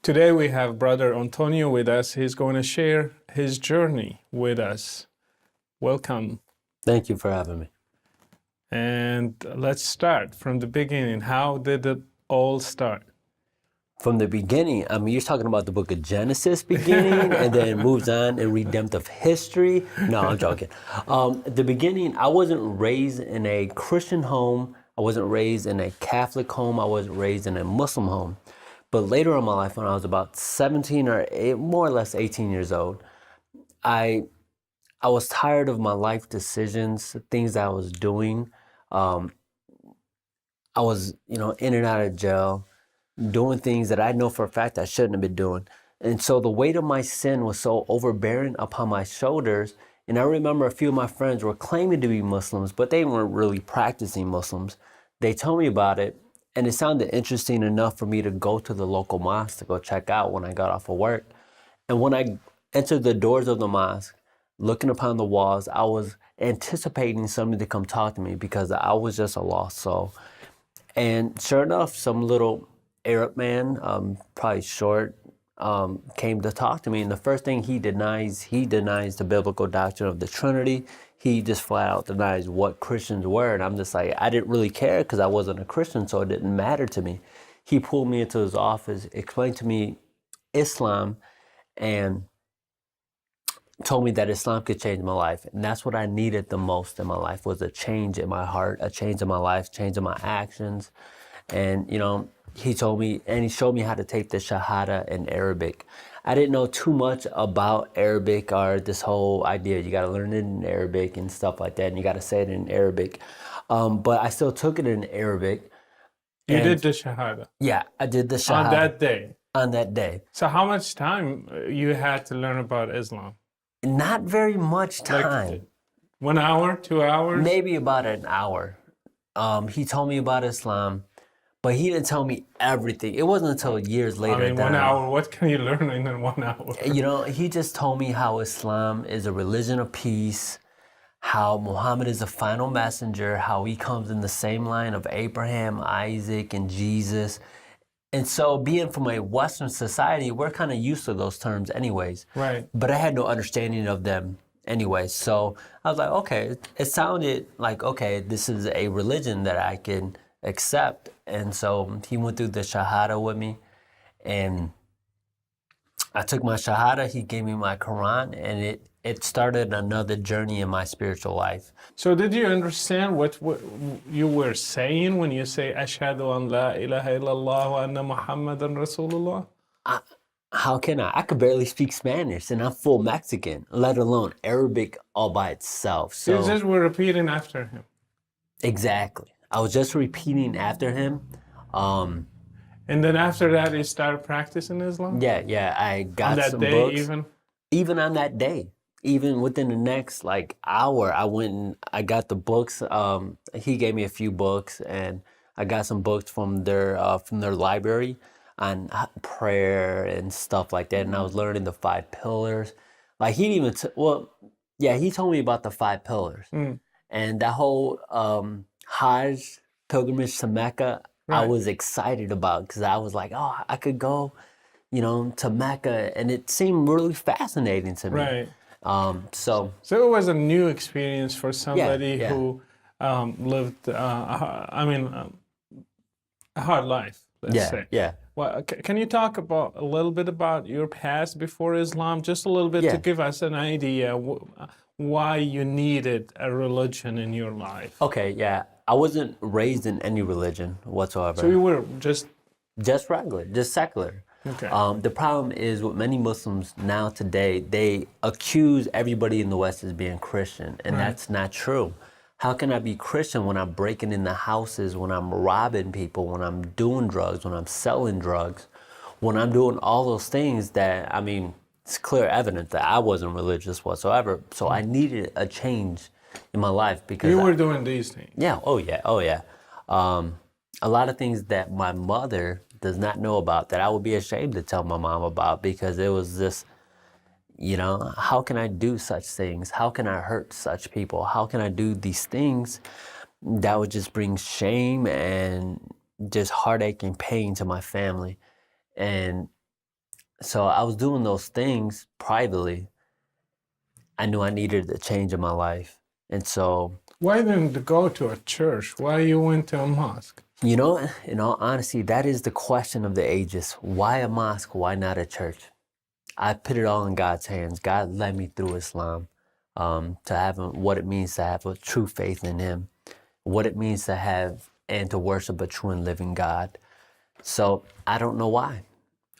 Today we have Brother Antonio with us. He's going to share his journey with us. Welcome. Thank you for having me. And let's start from the beginning. How did it all start? From the beginning, you're talking about the book of Genesis beginning and then moves on in redemptive history. No, I'm joking. The beginning, I wasn't raised in a Christian home. I wasn't raised in a Catholic home. I wasn't raised in a Muslim home. But later in my life, when I was about 17 or more or less 18 years old, I was tired of my life decisions, things that I was doing. I was, in and out of jail, doing things that I know for a fact I shouldn't have been doing. And so the weight of my sin was so overbearing upon my shoulders. And I remember a few of my friends were claiming to be Muslims, but they weren't really practicing Muslims. They told me about it, and it sounded interesting enough for me to go to the local mosque to go check out when I got off of work. And when I entered the doors of the mosque, looking upon the walls, I was anticipating somebody to come talk to me because I was just a lost soul. And sure enough, some little Arab man, probably short, came to talk to me. And the first thing he denies the biblical doctrine of the Trinity. He just flat out denies what Christians were. And I'm just like, I didn't really care because I wasn't a Christian, so it didn't matter to me. He pulled me into his office, explained to me Islam, and told me that Islam could change my life. And that's what I needed the most in my life, was a change in my heart, a change in my life, change in my actions. And, he told me, and he showed me how to take the Shahada in Arabic. I didn't know too much about Arabic or this whole idea. You got to learn it in Arabic and stuff like that, and you got to say it in Arabic. But I still took it in Arabic. You did the Shahada? Yeah, I did the Shahada. On that day? On that day. So how much time you had to learn about Islam? Not very much time. Like 1 hour, 2 hours? Maybe about an hour. He told me about Islam, but he didn't tell me everything. It wasn't until years later. I mean, 1 hour, what can you learn in 1 hour? He just told me how Islam is a religion of peace, how Muhammad is the final messenger, how he comes in the same line of Abraham, Isaac, and Jesus. And so being from a Western society, we're kind of used to those terms anyways. Right. But I had no understanding of them anyways. So I was like, okay, it sounded like, okay, this is a religion that I can accept. And so he went through the Shahada with me, and I took my Shahada, he gave me my Quran, and it started another journey in my spiritual life. So did you understand what you were saying when you say, Ashhadu an la ilaha illallah wa anna Muhammadan Rasulullah? How can I? I could barely speak Spanish, and I'm full Mexican, let alone Arabic all by itself. So you just were repeating after him. Exactly. I was just repeating after him. And then after that, you started practicing Islam? Yeah. I got on that some day books. Even on that day. Even within the next hour, I went and I got the books. He gave me a few books, and I got some books from their library on prayer and stuff like that. And I was learning the 5 pillars. Like he even he told me about the 5 pillars, and that whole Hajj pilgrimage to Mecca. Right. I was excited about, because I was like, oh, I could go, to Mecca, and it seemed really fascinating to me. Right. So it was a new experience for somebody who lived, a hard life, let's say. Yeah. Well, can you talk a little bit about your past before Islam, just a little bit to give us an idea why you needed a religion in your life? Okay, yeah. I wasn't raised in any religion whatsoever. So you were just regular, just secular. Okay. The problem is with many Muslims now today, they accuse everybody in the West as being Christian, and that's not true. How can I be Christian when I'm breaking into houses, when I'm robbing people, when I'm doing drugs, when I'm selling drugs, when I'm doing all those things that, it's clear evidence that I wasn't religious whatsoever. So I needed a change in my life, because you were doing these things. Yeah. Oh yeah. A lot of things that my mother does not know about, that I would be ashamed to tell my mom about, because it was this, how can I do such things? How can I hurt such people? How can I do these things that would just bring shame and just heartache and pain to my family? And So I was doing those things privately. I knew I needed a change in my life. And so, Why didn't you go to a church? Why you went to a mosque? you know, in all honesty, that is the question of the ages. Why a mosque? Why not a church? I put it all in God's hands. God led me through Islam, to have what it means to have a true faith in Him, what it means to have and to worship a true and living God. So I don't know why.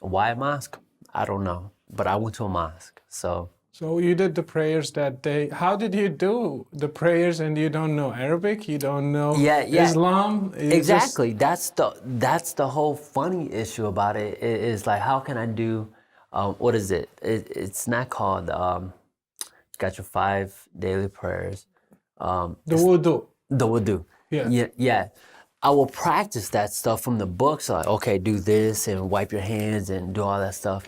Why a mosque? I don't know. But I went to a mosque. So you did the prayers that day. How did you do the prayers and you don't know Arabic? You don't know yeah, Islam? You exactly. That's the whole funny issue about it. Is like, how can I do? What is it? It's not called. Got your 5 daily prayers. The wudu. The wudu. Yeah. Yeah. I will practice that stuff from the books, like, okay, do this and wipe your hands and do all that stuff.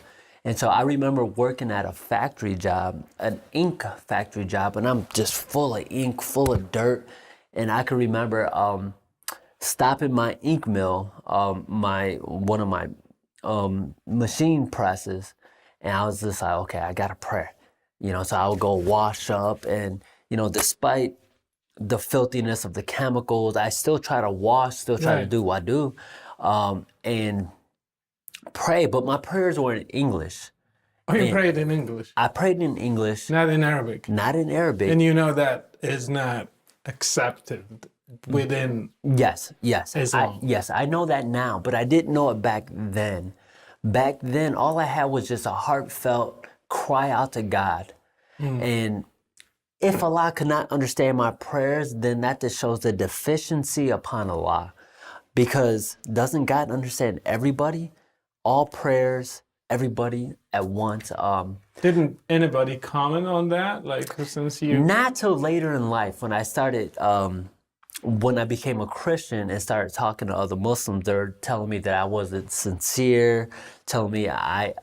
And so I remember working at a factory job, an ink factory job, and I'm just full of ink, full of dirt. And I can remember stopping my ink mill, one of my machine presses, and I was just like, okay, I gotta pray. So I would go wash up, and despite the filthiness of the chemicals, I still try to wash, still try to do what I do, and pray. But my prayers were in English. Oh, you prayed in English? I prayed in English. Not in Arabic? Not in Arabic. And that is not accepted within Yes. Islam. Yes, I know that now, but I didn't know it back then. Back then, all I had was just a heartfelt cry out to God. And if Allah could not understand my prayers, then that just shows the deficiency upon Allah. Because doesn't God understand everybody? All prayers, everybody at once. Didn't anybody comment on that? Like, since you... Not till later in life, when I started, when I became a Christian and started talking to other Muslims, they were telling me that I wasn't sincere, telling me I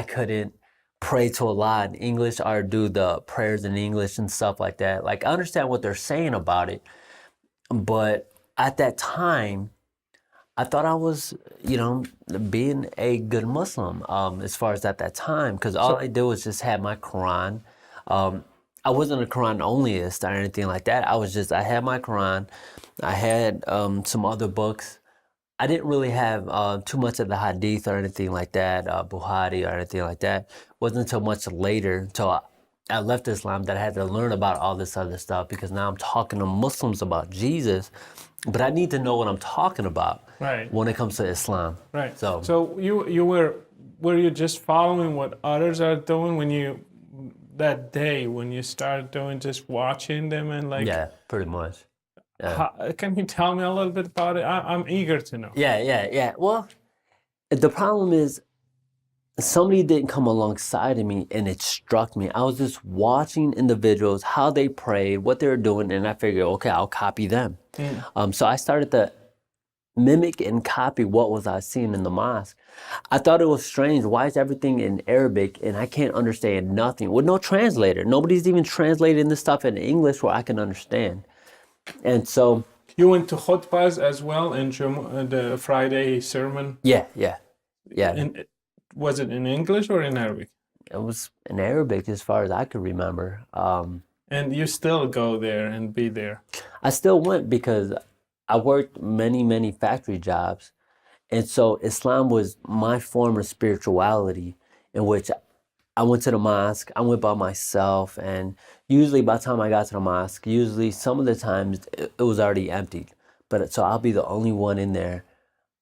couldn't pray to Allah in English or do the prayers in English and stuff like that. Like, I understand what they're saying about it, but at that time, I thought I was, being a good Muslim, as far as at that time, because all I did was just have my Quran. I wasn't a Quran onlyist or anything like that. I had my Quran. I had some other books. I didn't really have too much of the Hadith or anything like that, Bukhari or anything like that. Wasn't until much later, until I left Islam, that I had to learn about all this other stuff, because now I'm talking to Muslims about Jesus, but I need to know what I'm talking about when it comes to Islam. Right. So you were you just following what others are doing that day when you started doing, just watching them and like... Yeah, pretty much. Can you tell me a little bit about it? I'm eager to know. Yeah. Well, the problem is somebody didn't come alongside of me and it struck me. I was just watching individuals, how they prayed, what they were doing, and I figured, okay, I'll copy them. So I started to mimic and copy what was I seeing in the mosque. I thought it was strange. Why is everything in Arabic and I can't understand nothing? With no translator. Nobody's even translating this stuff in English where I can understand. And so... You went to khutbahs as well in the Friday sermon? Yeah. Was it in English or in Arabic? It was in Arabic as far as I could remember. And you still go there and be there? I still went because I worked many factory jobs. And so Islam was my form of spirituality, in which I went to the mosque, I went by myself, and usually by the time I got to the mosque, some of the times it was already emptied. But so I'll be the only one in there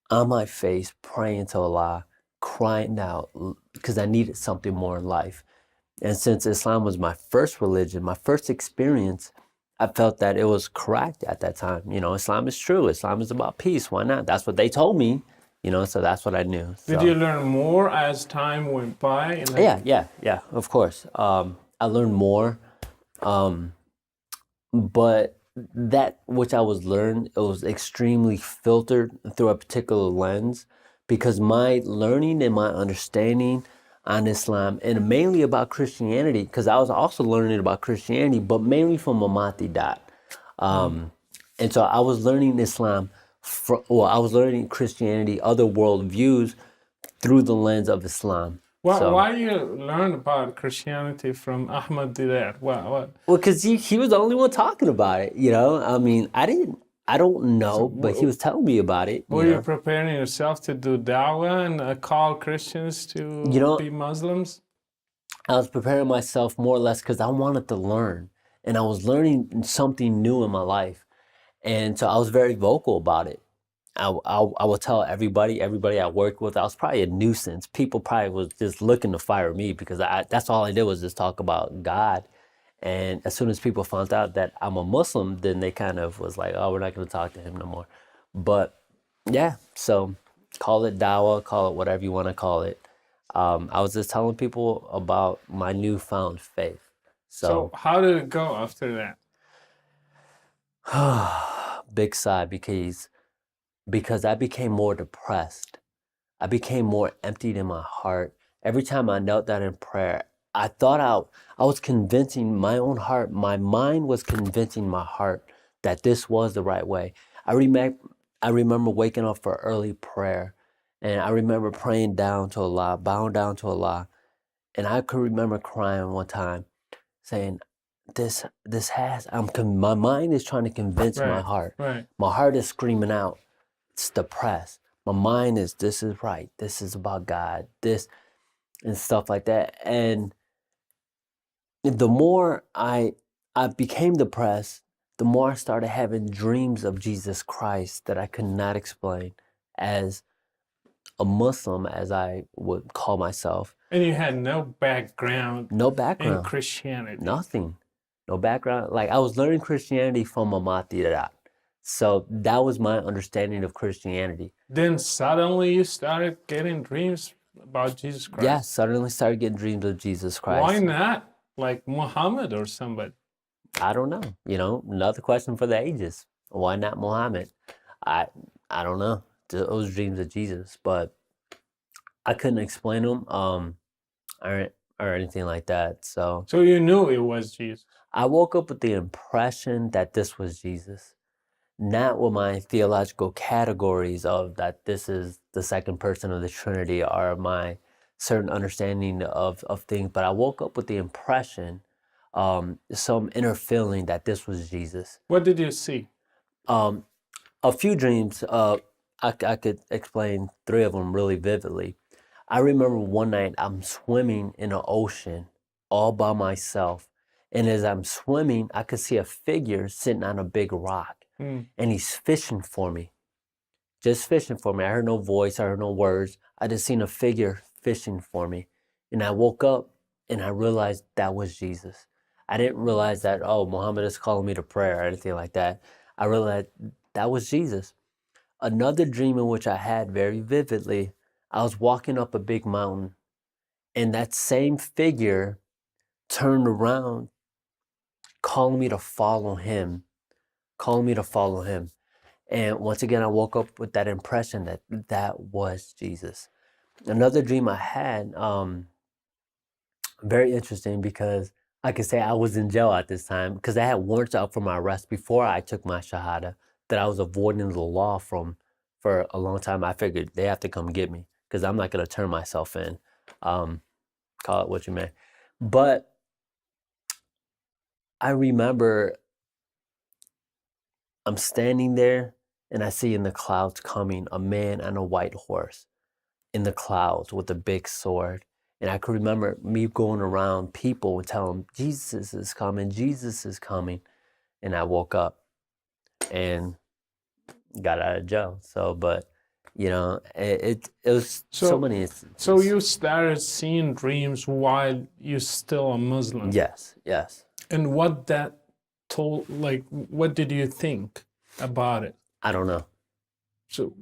on my face praying to Allah, crying out, because I needed something more in life. And since Islam was my first religion, my first experience, I felt that it was correct at that time. Islam is true. Islam is about peace. Why not? That's what they told me. So that's what I knew. Did you learn more as time went by? Yeah, of course. I learned more, but that which I was learned, it was extremely filtered through a particular lens, because my learning and my understanding on Islam, and mainly about Christianity, because I was also learning about Christianity, but mainly from Mamati Dot. And so I was learning Islam, I was learning Christianity, other worldviews, through the lens of Islam. Why you learn about Christianity from Ahmad Didat? What? Well, because he was the only one talking about it, you know? I mean, I don't know, but he was telling me about it, Were you you know? preparing yourself to do da'wah and call Christians to You know, be Muslims? I was preparing myself more or less because I wanted to learn, and I was learning something new in my life. And so I was very vocal about it. I will tell everybody I worked with. I was probably a nuisance. People probably was just looking to fire me because that's all I did was just talk about God. And as soon as people found out that I'm a Muslim, then they kind of was like, oh, we're not going to talk to him no more. But yeah, so call it dawah, call it whatever you want to call it. I was just telling people about my newfound faith. So how did it go after that? Big sigh because I became more depressed. I became more emptied in my heart. Every time I knelt down in prayer, I was convincing my own heart, my mind was convincing my heart that this was the right way. I remember waking up for early prayer, and I remember praying down to Allah, bowing down to Allah, and I could remember crying one time, saying, my mind is trying to convince my heart. Right. My heart is screaming out, it's depressed. My mind is, this is right. This is about God. This and stuff like that. And the more I became depressed, the more I started having dreams of Jesus Christ that I could not explain as a Muslim, as I would call myself. And you had no background in Christianity. Nothing. No background. Like I was learning Christianity from Ahmad Didat. So that was my understanding of Christianity. Then suddenly you started getting dreams about Jesus Christ. Yeah, suddenly started getting dreams of Jesus Christ. Why not? Like Muhammad or somebody? I don't know. You know, another question for the ages. Why not Muhammad? I don't know. Those dreams of Jesus, but I couldn't explain them or anything like that. So you knew it was Jesus. I woke up with the impression that this was Jesus. Not with my theological categories of that this is the second person of the Trinity or my certain understanding of things, but I woke up with the impression, some inner feeling that this was Jesus. What did you see? A few dreams, I could explain 3 of them really vividly. I remember one night I'm swimming in an ocean all by myself, and as I'm swimming, I could see a figure sitting on a big rock. And he's fishing for me, just fishing for me. I heard no voice, I heard no words. I just seen a figure fishing for me. And I woke up and I realized that was Jesus. I didn't realize that, oh, Muhammad is calling me to prayer or anything like that. I realized that was Jesus. Another dream in which I had very vividly, I was walking up a big mountain and that same figure turned around, calling me to follow him. And once again, I woke up with that impression that that was Jesus. Another dream I had, very interesting because I could say I was in jail at this time because I had warrants out for my arrest before I took my shahada that I was avoiding the law for a long time. I figured they have to come get me because I'm not going to turn myself in. Call it what you may. But I remember I'm standing there and I see in the clouds coming a man on a white horse in the clouds with a big sword. And I could remember me going around people and telling them, Jesus is coming, Jesus is coming. And I woke up and got out of jail. So, but, you know, it was so many instances. So you started seeing dreams while you're still a Muslim? Yes. And what did you think about it? I don't know. So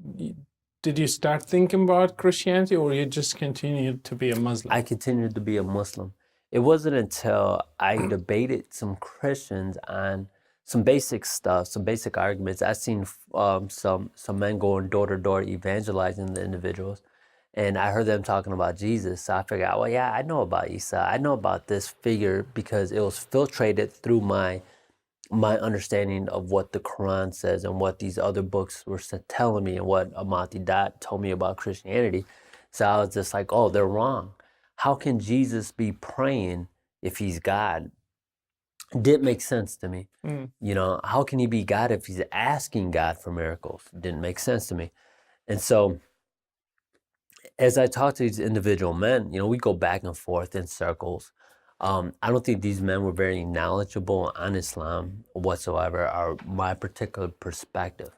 did you start thinking about Christianity or you just continued to be a Muslim? I continued to be a Muslim. It wasn't until I debated some Christians on some basic stuff, some basic arguments. I seen some men going door to door evangelizing the individuals, and I heard them talking about Jesus. So I figured out, well, yeah, I know about Isa. I know about this figure because it was filtrated through my understanding of what the Quran says and what these other books were telling me and what Ahmad Didat told me about Christianity. So I was just like, oh, they're wrong. how can Jesus be praying if he's God? Didn't make sense to me. How can he be God if he's asking God for miracles? Didn't make sense to me. And so as I talk to these individual men, we go back and forth in circles. I don't think these men were very knowledgeable on Islam whatsoever, or my particular perspective.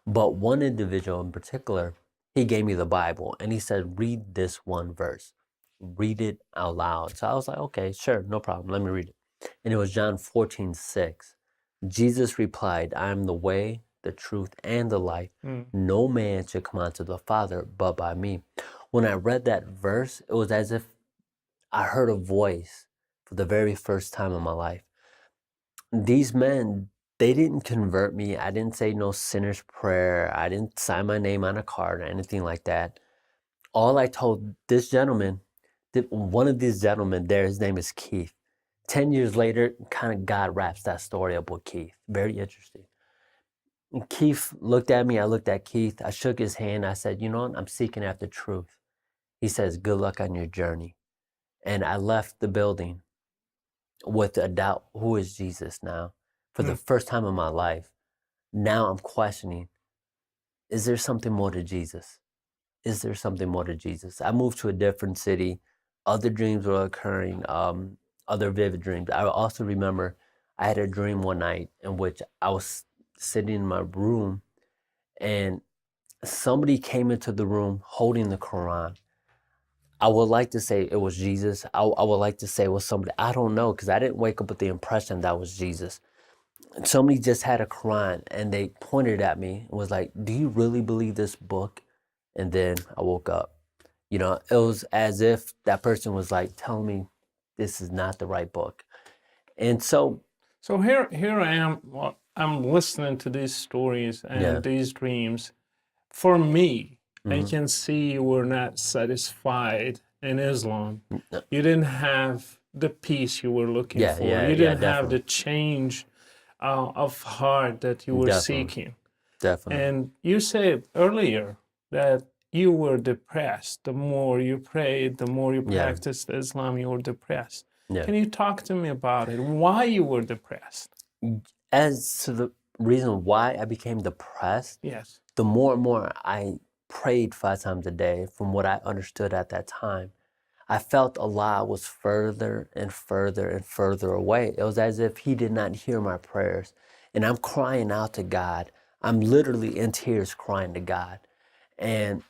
But one individual in particular, he gave me the Bible and he said, read this one verse. Read it out loud. So I was like, okay, sure, no problem. Let me read it. And it was John 14:6. Jesus replied, I am the way, the truth, and the life. No man should come unto the Father but by me. When I read that verse, it was as if I heard a voice for the very first time in my life. These men, they didn't convert me. I didn't say no sinner's prayer. I didn't sign my name on a card or anything like that. All I told this gentleman, one of these gentlemen there, his name is Keith. 10 years later, kind of God wraps that story up with Keith. Very interesting. And Keith looked at me. I looked at Keith. I shook his hand. I said, you know what? I'm seeking after truth. He says, good luck on your journey. And I left the building with a doubt, who is Jesus now? For the first time in my life, now I'm questioning, is there something more to Jesus? Is there something more to Jesus? I moved to a different city. Other dreams were occurring, other vivid dreams. I also remember I had a dream one night in which I was sitting in my room and somebody came into the room holding the Quran. I would like to say it was Jesus. I would like to say it was somebody. I don't know, because I didn't wake up with the impression that was Jesus. Somebody just had a Quran and they pointed at me and was like, do you really believe this book? And then I woke up. It was as if that person was like telling me this is not the right book. And so here I am. Well, I'm listening to these stories and these dreams. For me, I can see you were not satisfied in Islam. You didn't have the peace you were looking for. You didn't have the change of heart that you were seeking. Definitely. And you said earlier that you were depressed. The more you prayed, the more you practiced Islam, you were depressed. Can you talk to me about it? Why you were depressed? As to the reason why I became depressed, yes, the more and more I prayed 5 times a day, from what I understood at that time, I felt Allah was further and further and further away. It was as if he did not hear my prayers. And I'm crying out to God. I'm literally in tears crying to God. And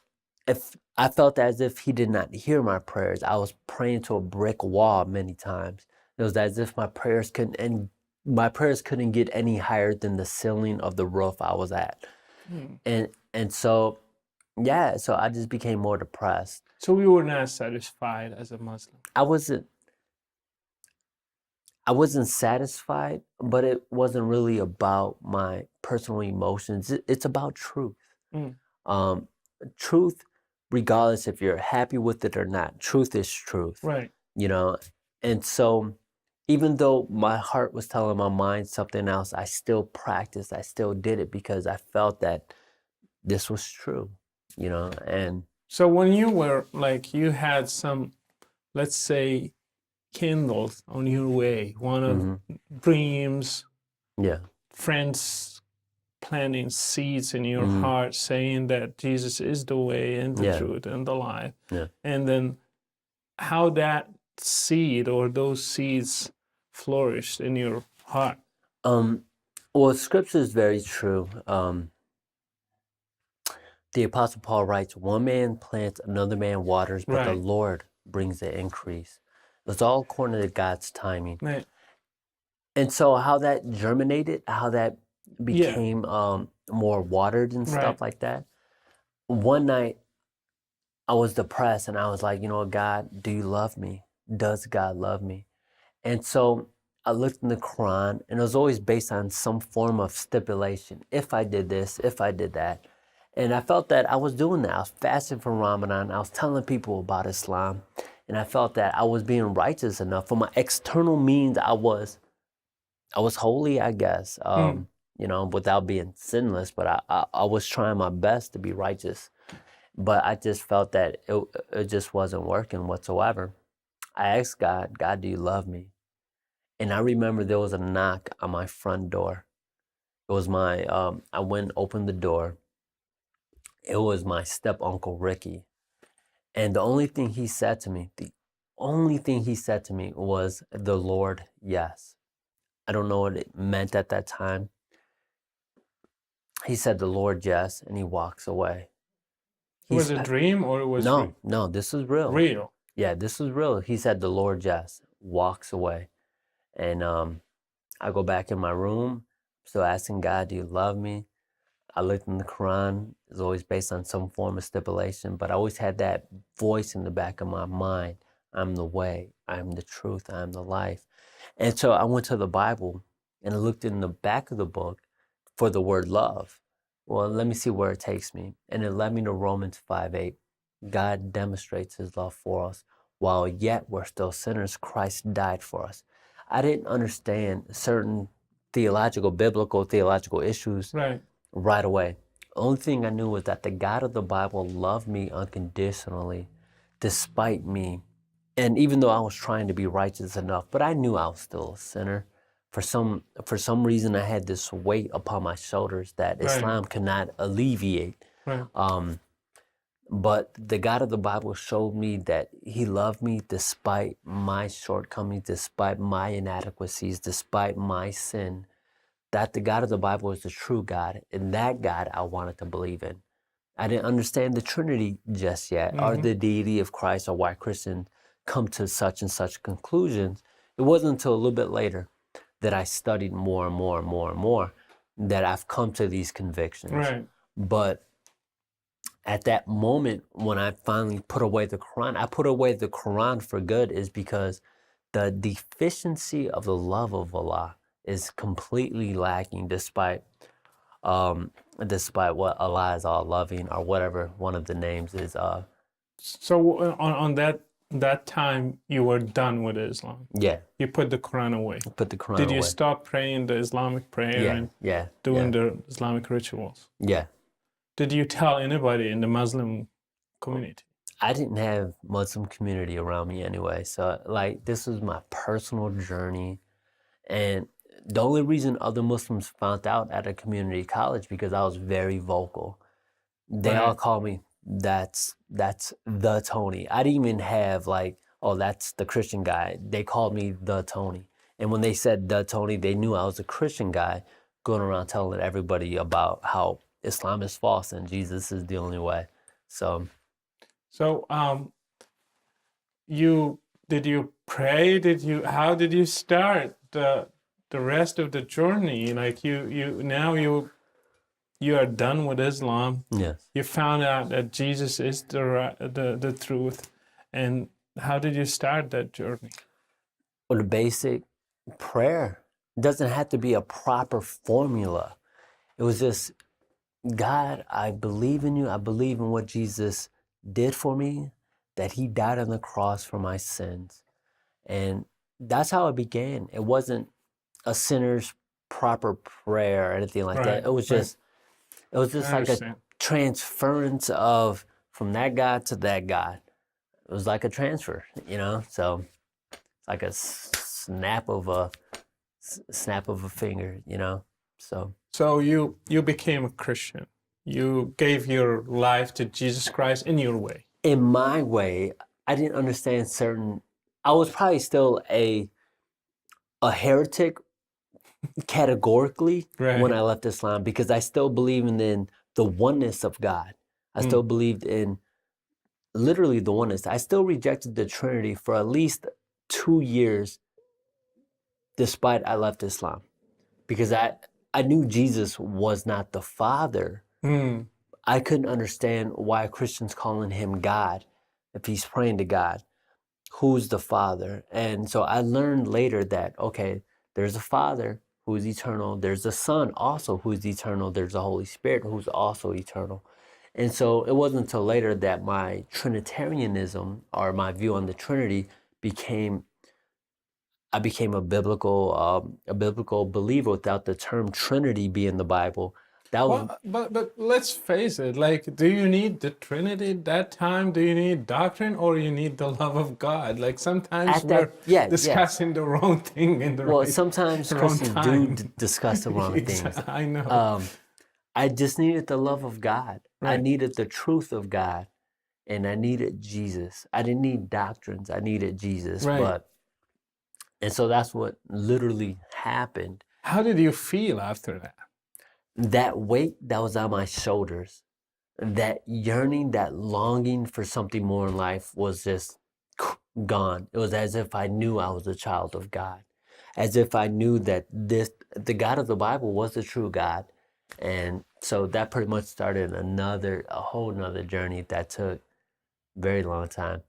if I felt as if he did not hear my prayers, I was praying to a brick wall many times. It was as if my prayers couldn't get any higher than the ceiling of the roof I was at. And so I just became more depressed. So you were not satisfied as a Muslim? I wasn't satisfied, but it wasn't really about my personal emotions. It's about truth. Truth, regardless if you're happy with it or not, truth is truth. Right. And so even though my heart was telling my mind something else, I still practiced, I still did it because I felt that this was true, and so when you were you had some, let's say, candles on your way, one of dreams, friends planting seeds in your heart saying that Jesus is the way and the truth and the life. And then how that seed or those seeds flourished in your heart. Well, scripture is very true. The Apostle Paul writes, one man plants, another man waters, but the Lord brings the increase. It's all according to God's timing. Right. And so how that germinated, how that became more watered and stuff like that. One night, I was depressed and I was like, God, do you love me? Does God love me? And so I looked in the Quran, and it was always based on some form of stipulation. If I did this, if I did that. And I felt that I was doing that. I was fasting for Ramadan. I was telling people about Islam. And I felt that I was being righteous enough. For my external means, I was holy, I guess, without being sinless. But I was trying my best to be righteous. But I just felt that it just wasn't working whatsoever. I asked God, God, do you love me? And I remember there was a knock on my front door. It was I went and opened the door. It was my step uncle Ricky. And the only thing he said to me was the Lord, yes. I don't know what it meant at that time. He said the Lord, yes, and he walks away. It was a dream or it was No, this is real. Real. Yeah, this is real. He said the Lord, yes, walks away. And I go back in my room, still asking God, do you love me? I looked in the Quran. It's always based on some form of stipulation, but I always had that voice in the back of my mind. I'm the way, I'm the truth, I'm the life. And so I went to the Bible and I looked in the back of the book for the word love. Well, let me see where it takes me. And it led me to Romans 5:8. God demonstrates his love for us. While yet we're still sinners, Christ died for us. I didn't understand certain biblical theological issues right away. The only thing I knew was that the God of the Bible loved me unconditionally, despite me. And even though I was trying to be righteous enough, but I knew I was still a sinner. For some reason, I had this weight upon my shoulders that Islam could not alleviate. But the God of the Bible showed me that he loved me despite my shortcomings, despite my inadequacies, despite my sin. That the God of the Bible is the true God, and that God I wanted to believe in. I didn't understand the Trinity just yet, or the deity of Christ, or why Christians come to such and such conclusions. It wasn't until a little bit later that I studied more and more and more and more that I've come to these convictions. But at that moment, when I finally put away the Quran, I put away the Quran for good, is because the deficiency of the love of Allah is completely lacking, despite what Allah is all loving, or whatever one of the names is. So on that time, you were done with Islam. Yeah. You put the Quran away. Put the Quran away. Did you stop praying the Islamic prayer and doing the Islamic rituals? Yeah. Did you tell anybody in the Muslim community? I didn't have Muslim community around me anyway. So this was my personal journey. And the only reason other Muslims found out at a community college, because I was very vocal. They all called me, that's the Tony. I didn't even have that's the Christian guy. They called me the Tony. And when they said the Tony, they knew I was a Christian guy going around telling everybody about how Islam is false and Jesus is the only way. So did you pray? How did you start the rest of the journey? Like you are done with Islam. Yes. You found out that Jesus is the truth. And how did you start that journey? Well, the basic prayer. It doesn't have to be a proper formula. It was just, God, I believe in you. I believe in what Jesus did for me, that he died on the cross for my sins. And that's how it began. It wasn't a sinner's proper prayer or anything like that. It was just like a transference from that God to that God. It was like a transfer, so it's like a snap of a finger, So you became a Christian. You gave your life to Jesus Christ in your way. In my way. I didn't understand I was probably still a heretic categorically when I left Islam, because I still believed in the oneness of God. I still believed in literally the oneness. I still rejected the Trinity for at least 2 years, despite I left Islam, because I knew Jesus was not the Father. I couldn't understand why Christians calling him God if he's praying to God. Who's the Father? And so I learned later that, okay, there's a Father who is eternal. There's a Son also who is eternal. There's a Holy Spirit who's also eternal. And so it wasn't until later that my Trinitarianism, or my view on the Trinity, I became a biblical believer without the term Trinity being in the Bible. That was But let's face it, like, do you need the Trinity that time? Do you need doctrine, or you need the love of God? Like, sometimes at that. we're Yeah, yeah. discussing the wrong thing in the Well, sometimes wrong Christians do time. discuss the wrong things. I know. I just needed the love of God. I Right. needed the truth of God, and I needed Jesus. I didn't need doctrines. I needed Jesus. Right. And so that's what literally happened. How did you feel after that? That weight that was on my shoulders, that yearning, that longing for something more in life was just gone. It was as if I knew I was a child of God, as if I knew that the God of the Bible was the true God. And so that pretty much started a whole nother journey that took a very long time.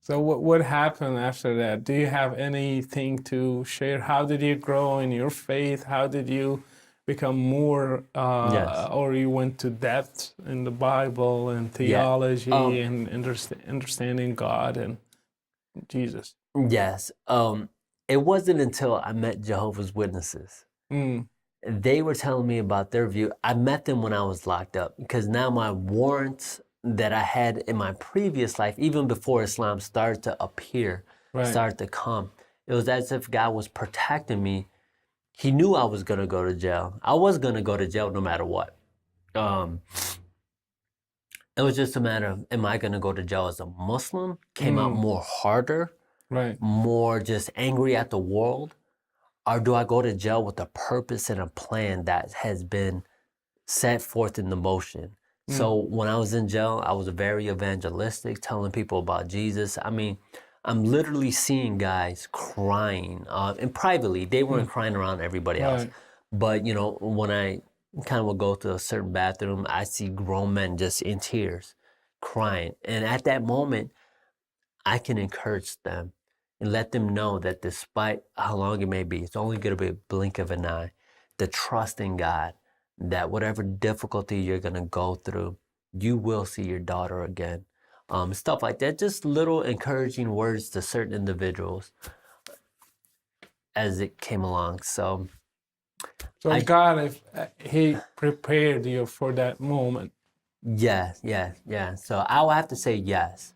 So what happened after that? Do you have anything to share? How did you grow in your faith? How did you become more, Yes. or you went to depth in the Bible and theology and understanding God and Jesus? Yes. It wasn't until I met Jehovah's Witnesses. Mm. They were telling me about their view. I met them when I was locked up because now my warrants that I had in my previous life, even before Islam started to appear, started to come. It was as if God was protecting me. He knew I was going to go to jail. I was going to go to jail no matter what. It was just a matter of, am I going to go to jail as a Muslim? Came out more harder, more just angry at the world? Or do I go to jail with a purpose and a plan that has been set forth in the motion? So when I was in jail, I was very evangelistic, telling people about Jesus. I mean, I'm literally seeing guys crying, and privately, they weren't crying around everybody else. But, you know, when I kind of would go to a certain bathroom, I see grown men just in tears, crying. And at that moment, I can encourage them and let them know that despite how long it may be, it's only going to be a blink of an eye, the trust in God, that whatever difficulty you're going to go through, you will see your daughter again. Stuff like that, just little encouraging words to certain individuals as it came along. So God, if He prepared you for that moment. Yes. So I will have to say yes,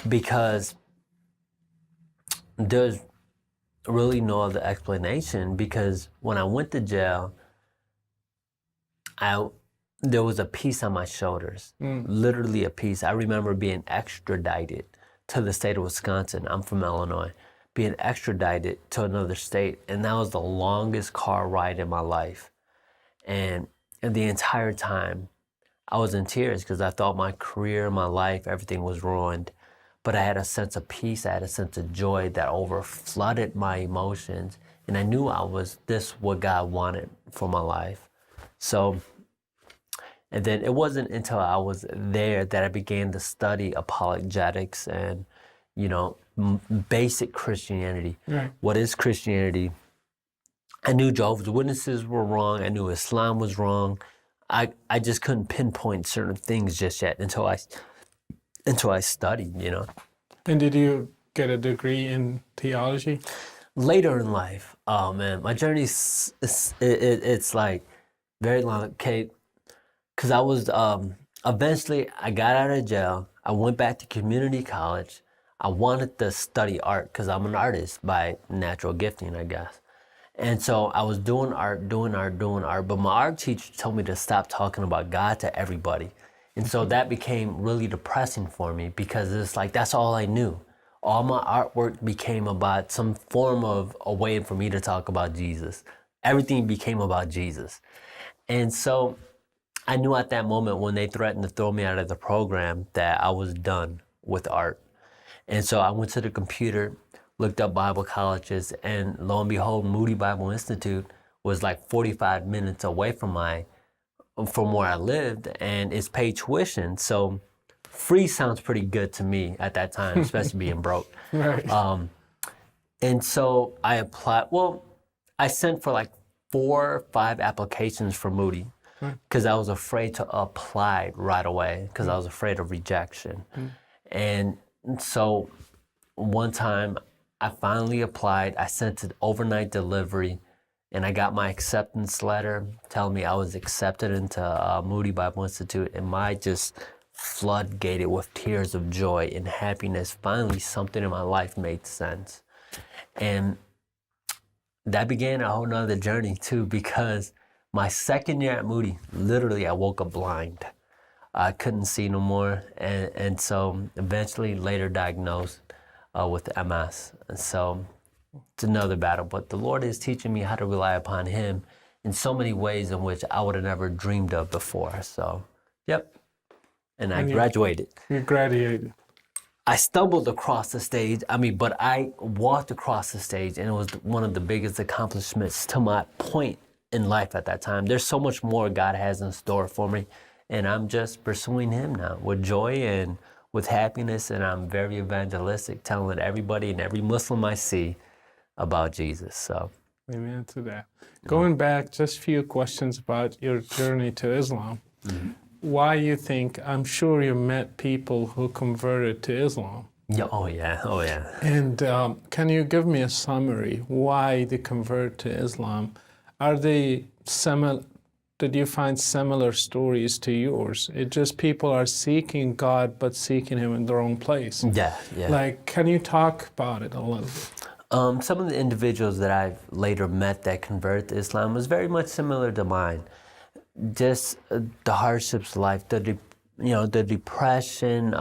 because there's really no other explanation. Because when I went to jail, there was a piece on my shoulders, literally a piece. I remember being extradited to the state of Wisconsin. I'm from Illinois. Being extradited to another state, and that was the longest car ride in my life. And the entire time, I was in tears because I thought my career, my life, everything was ruined. But I had a sense of peace. I had a sense of joy that overflooded my emotions. And I knew this what God wanted for my life. So, and then it wasn't until I was there that I began to study apologetics and, you know, basic Christianity. What is Christianity? I knew Jehovah's Witnesses were wrong. I knew Islam was wrong. I just couldn't pinpoint certain things just yet until I studied, you know. And did you get a degree in theology? Later in life, oh man, my journey it's like very long. Okay, because I was eventually I got out of jail. I went back to community college. I wanted to study art because I'm an artist by natural gifting, I guess. And so I was doing art, but my art teacher told me to stop talking about God to everybody. And so that became really depressing for me because it's like, that's all I knew. All my artwork became about some form of a way for me to talk about Jesus. Everything became about Jesus. And so I knew at that moment when they threatened to throw me out of the program that I was done with art. And so I went to the computer, looked up Bible colleges, and lo and behold, Moody Bible Institute was like 45 minutes away from where I lived, and it's paid tuition. So free sounds pretty good to me at that time, especially being broke. And so I applied. Well, I sent for like 4 or 5 applications for Moody because I was afraid to apply right away because I was afraid of rejection. And so one time I finally applied. I sent it overnight delivery and I got my acceptance letter telling me I was accepted into Moody Bible Institute, and my just floodgated with tears of joy and happiness. Finally, something in my life made sense. And that began a whole nother journey too, because my second year at Moody, literally I woke up blind. I couldn't see no more, and so eventually later diagnosed with MS. And so it's another battle, but the Lord is teaching me how to rely upon Him in so many ways in which I would have never dreamed of before. So, yep. And I graduated. You graduated. I stumbled across the stage, but I walked across the stage, and it was one of the biggest accomplishments to my point in life at that time. There's so much more God has in store for me, and I'm just pursuing Him now with joy and with happiness, and I'm very evangelistic, telling everybody and every Muslim I see about Jesus. So, amen to that. Going back, just a few questions about your journey to Islam. Mm-hmm. Why you think, I'm sure you met people who converted to Islam. Yeah, oh yeah. And can you give me a summary why they convert to Islam? Are they similar? Did you find similar stories to yours? It just people are seeking God, but seeking Him in the wrong place. Yeah. Like, can you talk about it a little bit? Some of the individuals that I've later met that converted to Islam was very much similar to mine. Just the hardships of life, the depression,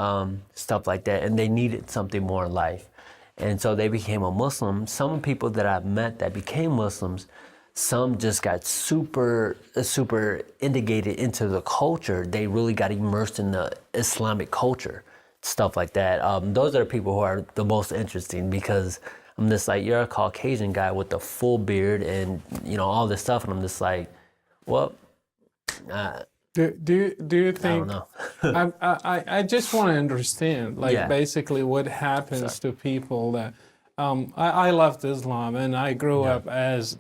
stuff like that, and they needed something more in life. And so they became a Muslim. Some people that I've met that became Muslims, some just got super integrated into the culture. They really got immersed in the Islamic culture, stuff like that. Those are the people who are the most interesting, because I'm just like, you're a Caucasian guy with a full beard and all this stuff, and I'm just like, well. Do you think? I don't know. I just want to understand, basically what happens to people that I left Islam and I grew up as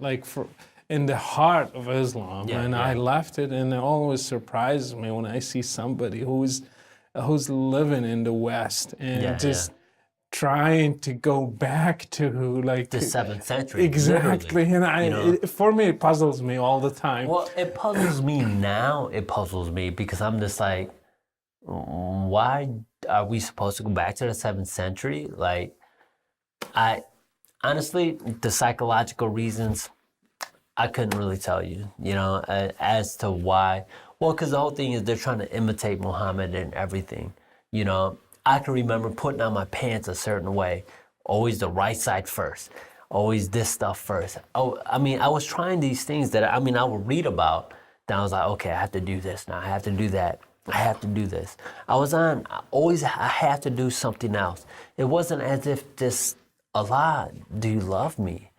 in the heart of Islam, and I left it, and it always surprises me when I see somebody who's living in the West and trying to go back to the 7th century. Exactly. And for me, it puzzles me all the time. Well, it puzzles me now. It puzzles me because I'm just like, why are we supposed to go back to the 7th century? I honestly, the psychological reasons, I couldn't really tell you, as to why. Well, because the whole thing is they're trying to imitate Muhammad and everything, I can remember putting on my pants a certain way, always the right side first, always this stuff first. Oh, I was trying these things that I would read about. Then I was like, okay, I have to do this now. I have to do that. I have to do this. I have to do something else. It wasn't as if just, Allah, do you love me?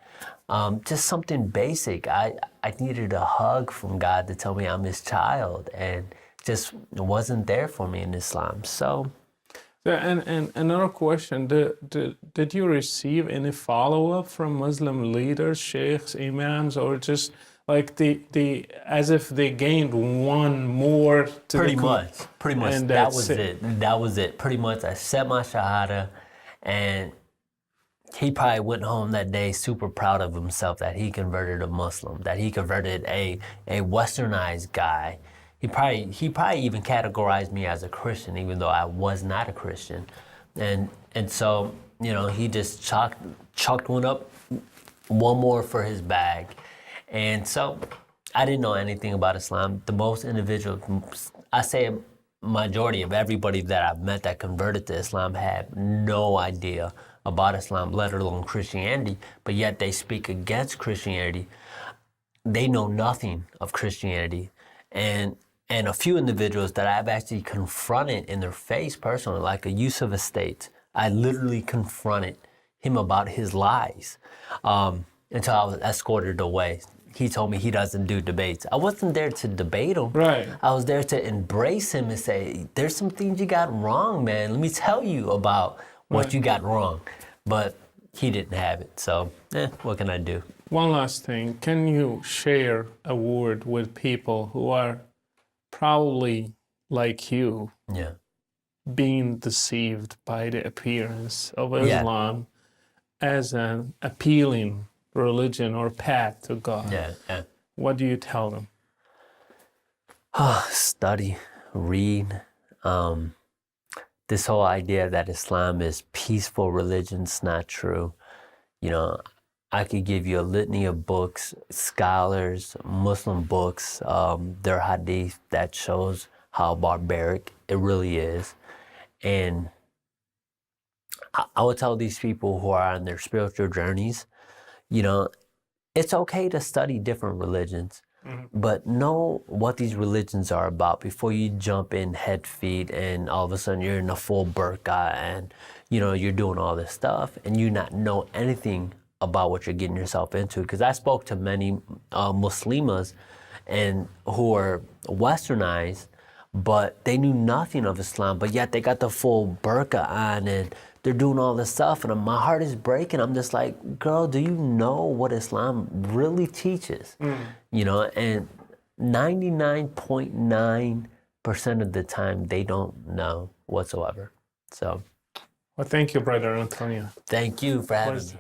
Just something basic. I needed a hug from God to tell me I'm His child, and just wasn't there for me in Islam. So. And another question, did you receive any follow-up from Muslim leaders, sheikhs, imams, or just like the as if they gained one more to pretty much. And that was it. Pretty much I said my shahada, and he probably went home that day super proud of himself that he converted a Muslim, that he converted a westernized guy. He probably even categorized me as a Christian, even though I was not a Christian, and so he just chalked one up, one more for his bag, and so I didn't know anything about Islam. The most individuals, I say a majority of everybody that I've met that converted to Islam had no idea about Islam, let alone Christianity, but yet they speak against Christianity. They know nothing of Christianity, and a few individuals that I've actually confronted in their face personally, like a Yusuf Estate, I literally confronted him about his lies until I was escorted away. He told me he doesn't do debates. I wasn't there to debate him. Right. I was there to embrace him and say, there's some things you got wrong, man. Let me tell you about what you got wrong. But he didn't have it. So, what can I do? One last thing. Can you share a word with people who are probably like you, being deceived by the appearance of Islam as an appealing religion or path to God, what do you tell them? Study, read. This whole idea that Islam is peaceful religion is not true. You know, I could give you a litany of books, scholars, Muslim books, their hadith that shows how barbaric it really is. And I would tell these people who are on their spiritual journeys, you know, it's okay to study different religions, but know what these religions are about before you jump in head feet and all of a sudden you're in a full burqa and, you know, you're doing all this stuff and you not know anything about what you're getting yourself into. Because I spoke to many Muslimas and who are westernized, but they knew nothing of Islam, but yet they got the full burqa on and they're doing all this stuff, and my heart is breaking. I'm just like, girl, do you know what Islam really teaches? You know, and 99.9% of the time, they don't know whatsoever. So. Well, thank you, Brother Antonio. Thank you for having me.